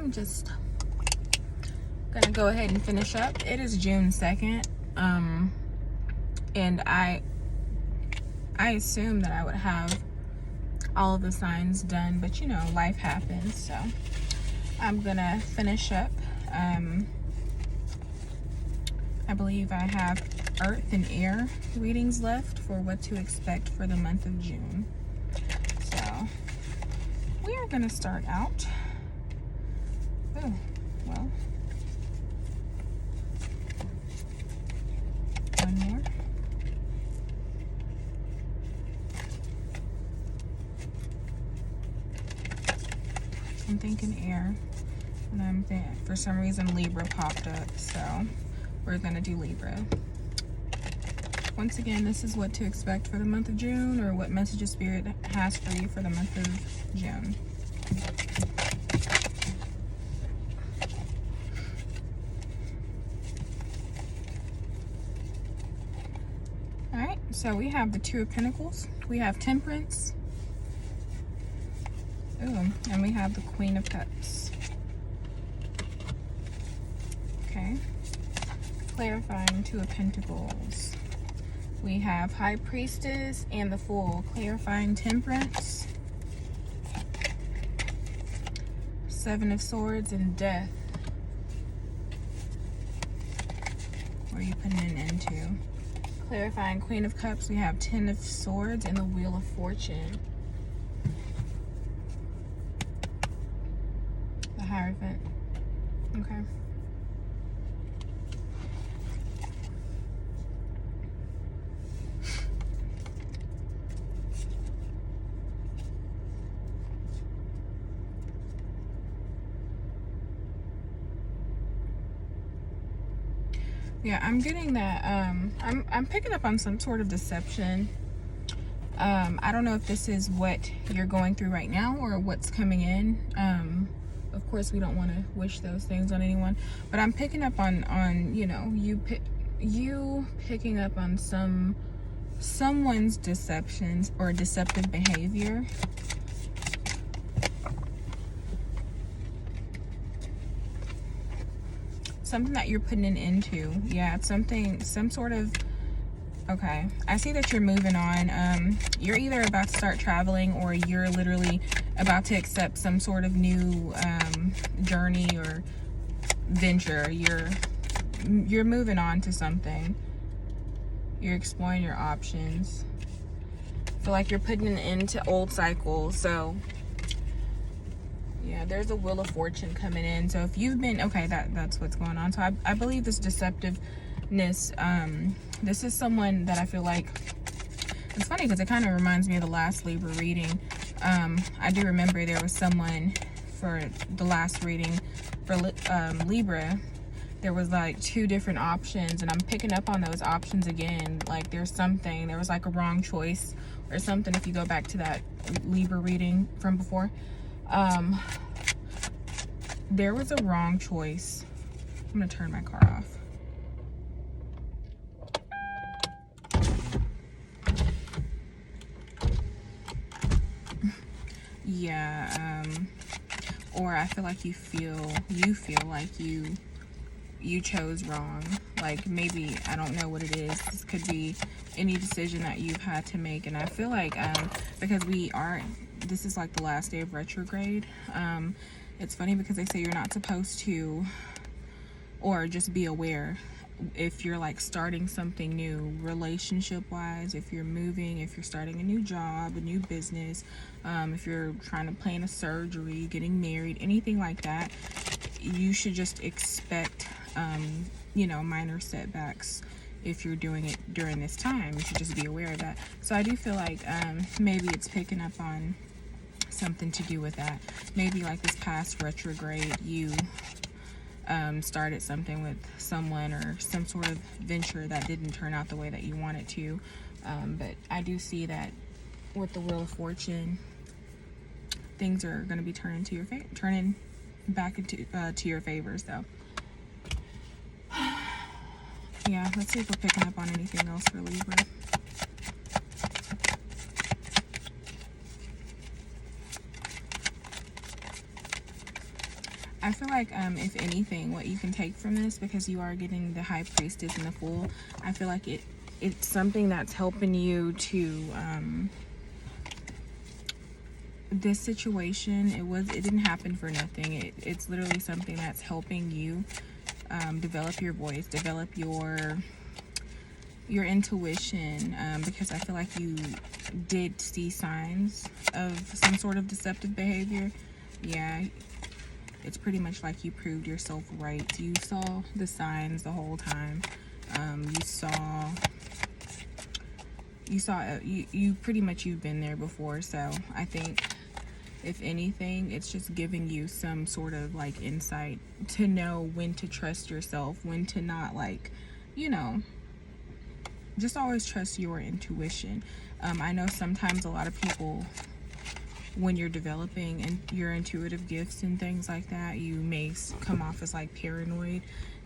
I'm just gonna go ahead and finish up. It is June 2nd, and I assumed that I would have all of the signs done, but you know, life happens, so I'm gonna finish up. I believe I have earth and air readings left for what to expect for the month of June. So we are gonna start out. Oh, well, one more. I'm thinking air, and for some reason Libra popped up, so we're gonna do Libra. Once again, this is what to expect for the month of June, or what messages Spirit has for you for the month of June. All right, so we have the Two of Pentacles, we have Temperance, and we have the Queen of Cups. Okay, clarifying Two of Pentacles. We have High Priestess and the Fool, clarifying Temperance. Seven of Swords and Death. What are you putting an end to? Clarifying Queen of Cups, we have Ten of Swords and the Wheel of Fortune. The Hierophant. Okay. Yeah, I'm getting that, I'm picking up on some sort of deception. I don't know if this is what you're going through right now or what's coming in. Of course, we don't want to wish those things on anyone, but I'm picking up on you know, you picking up on someone's deceptions or deceptive behavior. Something that you're putting an end to. Yeah, it's some sort of, okay. I see that you're moving on. You're either about to start traveling, or you're literally about to accept some sort of new journey or venture. You're moving on to something. You're exploring your options. I feel like you're putting an end to old cycles. So yeah, there's a Wheel of Fortune coming in. So if you've been, okay, that's what's going on. So I believe this deceptiveness, this is someone that I feel like, it's funny because it kind of reminds me of the last Libra reading. I do remember there was someone for the last reading for Libra. There was like two different options, and I'm picking up on those options again. Like there was like a wrong choice or something if you go back to that Libra reading from before. There was a wrong choice. I'm gonna turn my car off. Yeah, or I feel like you feel like you chose wrong. Like maybe, I don't know what it is. This could be any decision that you've had to make, and I feel like because this is like the last day of retrograde. It's funny because they say you're not supposed to, or just be aware if you're like starting something new relationship wise, if you're moving, if you're starting a new job, a new business, if you're trying to plan a surgery, getting married, anything like that, you should just expect you know, minor setbacks. If you're doing it during this time, you should just be aware of that. So I do feel like maybe it's picking up on something to do with that. Maybe like this past retrograde, you started something with someone or some sort of venture that didn't turn out the way that you wanted to. But I do see that with the Wheel of Fortune, things are going to be turning back into to your favor. So yeah, let's see if we're picking up on anything else for Libra. I feel like, if anything, what you can take from this, because you are getting the High Priestess and the Fool, I feel like it's something that's helping you to, this situation, it didn't happen for nothing. It's literally something that's helping you develop your voice, develop your intuition, because I feel like you did see signs of some sort of deceptive behavior. Yeah, it's pretty much like you proved yourself right. You saw the signs the whole time. You pretty much, you've been there before. So I think, if anything, it's just giving you some sort of like insight to know when to trust yourself, when to not, like, you know, just always trust your intuition. I know sometimes a lot of people, when you're developing and your intuitive gifts and things like that, you may come off as like paranoid,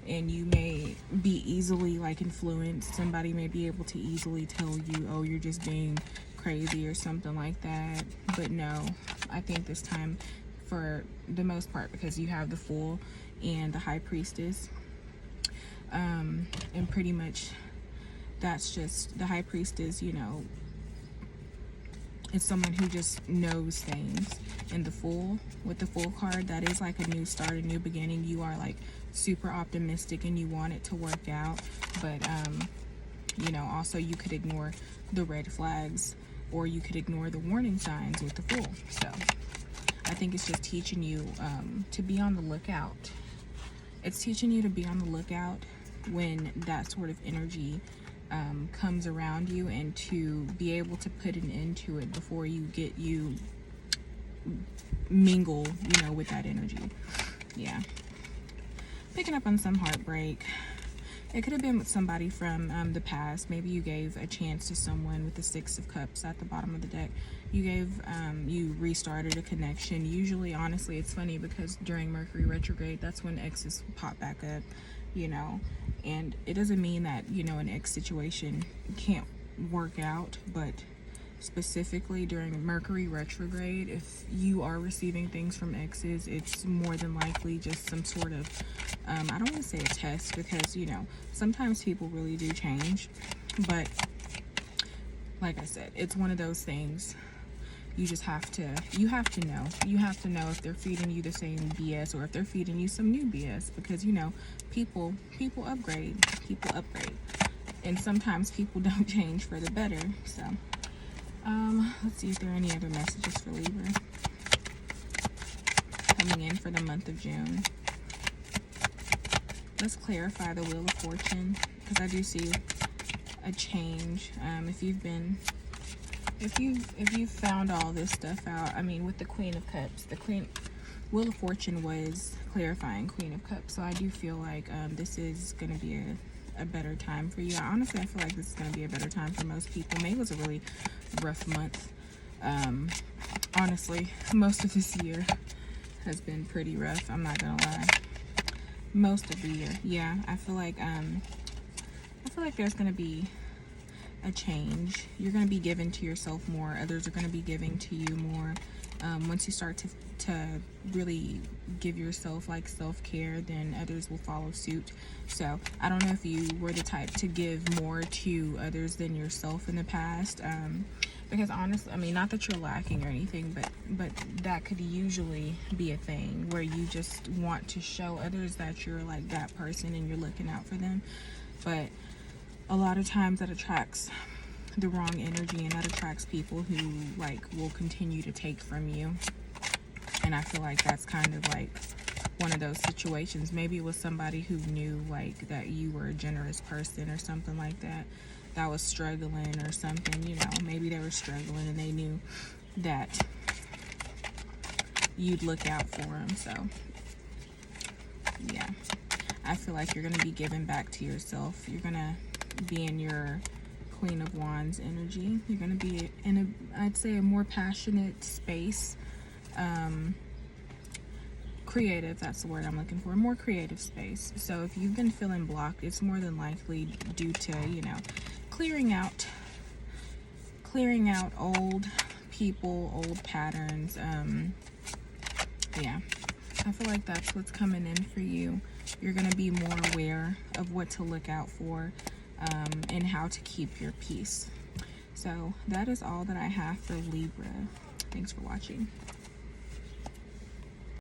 and you may be easily like influenced. Somebody may be able to easily tell you, oh, you're just being crazy or something like that. But no, I think this time, for the most part, because you have the Fool and the High Priestess, and pretty much that's just, the High Priestess, you know, it's someone who just knows things. And the Fool, with the Fool card, that is like a new start, a new beginning. You are like super optimistic and you want it to work out, but you know, also you could ignore the red flags, or you could ignore the warning signs with the Fool. So I think it's just teaching you to be on the lookout. It's teaching you to be on the lookout when that sort of energy comes around you, and to be able to put an end to it before you mingle, you know, with that energy. Yeah. Picking up on some heartbreak. It could have been with somebody from the past. Maybe you gave a chance to someone with the Six of Cups at the bottom of the deck. You restarted a connection. Usually, honestly, it's funny because during Mercury retrograde, that's when exes pop back up, you know. And it doesn't mean that, you know, an ex situation can't work out, but specifically during Mercury retrograde, if you are receiving things from exes, it's more than likely just some sort of I don't want to say a test, because, you know, sometimes people really do change, but like I said, it's one of those things. You just have to know if they're feeding you the same BS, or if they're feeding you some new BS, because, you know, people upgrade, and sometimes people don't change for the better. So let's see if there are any other messages for Libra coming in for the month of June. Let's clarify the Wheel of Fortune, because I do see a change. If you've found all this stuff out, I mean, with the Queen of Cups, Wheel of Fortune was clarifying Queen of Cups, so I do feel like this is going to be a better time for you. Honestly, I feel like this is going to be a better time for most people. May was a really rough month. Honestly, most of this year has been pretty rough. I'm not gonna lie. Most of the year, yeah. I feel like there's gonna be a change. You're gonna be giving to yourself more. Others are gonna be giving to you more. Once you start to really give yourself like self-care, then others will follow suit. So I don't know if you were the type to give more to others than yourself in the past, because honestly, I mean, not that you're lacking or anything, but that could usually be a thing where you just want to show others that you're like that person and you're looking out for them. But a lot of times that attracts the wrong energy, and that attracts people who like will continue to take from you. And I feel like that's kind of like one of those situations. Maybe it was somebody who knew like that you were a generous person or something like that, that was struggling or something, you know. Maybe they were struggling and they knew that you'd look out for them. So yeah, I feel like you're gonna be giving back to yourself. You're gonna be in your Queen of Wands energy. You're going to be in I'd say a more passionate space. Creative, that's the word I'm looking for. A more creative space. So if you've been feeling blocked, it's more than likely due to, you know, clearing out old people, old patterns. Yeah, I feel like that's what's coming in for you. You're going to be more aware of what to look out for, and how to keep your peace. So that is all that I have for Libra. Thanks for watching.